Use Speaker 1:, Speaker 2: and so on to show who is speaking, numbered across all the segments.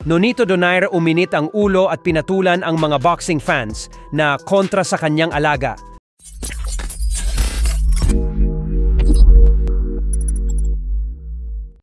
Speaker 1: Nonito Donaire uminit ang ulo at pinatulan ang mga boxing fans na kontra sa kanyang alaga.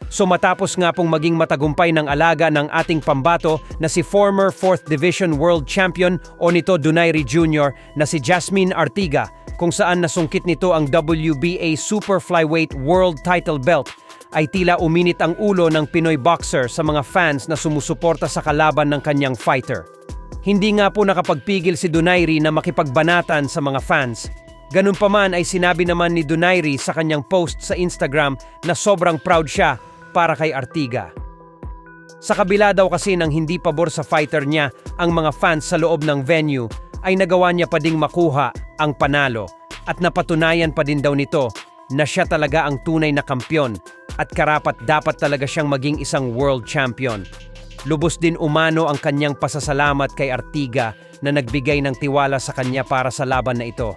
Speaker 1: So matapos nga pong maging matagumpay ng alaga ng ating pambato na si former 4th Division World Champion Nonito Donaire Jr. na si Jasmine Artiga, kung saan nasungkit nito ang WBA Super Flyweight World Title Belt, ay tila uminit ang ulo ng Pinoy boxer sa mga fans na sumusuporta sa kalaban ng kanyang fighter. Hindi nga po nakapagpigil si Donaire na makipagbanatan sa mga fans. Ganun pa man ay sinabi naman ni Donaire sa kanyang post sa Instagram na sobrang proud siya para kay Artiga. Sa kabila daw kasi ng hindi pabor sa fighter niya ang mga fans sa loob ng venue, ay nagawa niya pa ding makuha ang panalo at napatunayan pa din daw nito na siya talaga ang tunay na kampyon at karapat dapat talaga siyang maging isang world champion. Lubos din umano ang kanyang pasasalamat kay Artiga na nagbigay ng tiwala sa kanya para sa laban na ito.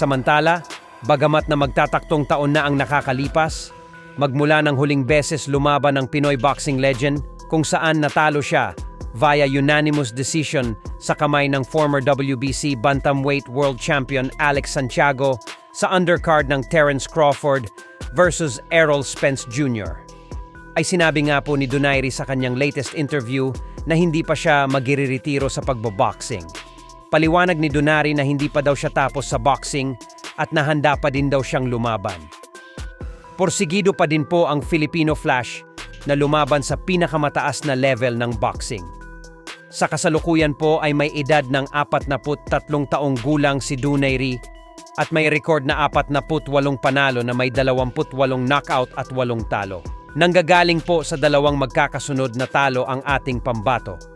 Speaker 1: Samantala, bagamat na magtataktong taon na ang nakakalipas, magmula ng huling beses lumaban ang Pinoy boxing legend kung saan natalo siya via unanimous decision sa kamay ng former WBC Bantamweight World Champion Alex Santiago sa undercard ng Terence Crawford versus Errol Spence Jr. Ay sinabi nga po ni Donaire sa kanyang latest interview na hindi pa siya magiriretiro sa pagboboxing. Paliwanag ni Donaire na hindi pa daw siya tapos sa boxing at nahanda pa din daw siyang lumaban. Porsigido pa din po ang Filipino Flash na lumaban sa pinakamataas na level ng boxing. Sa kasalukuyan po ay may edad ng 43 taong gulang si Donaire at may record na 48 panalo na may 28 knockout at 8 talo. Nanggagaling po sa dalawang magkakasunod na talo ang ating pambato.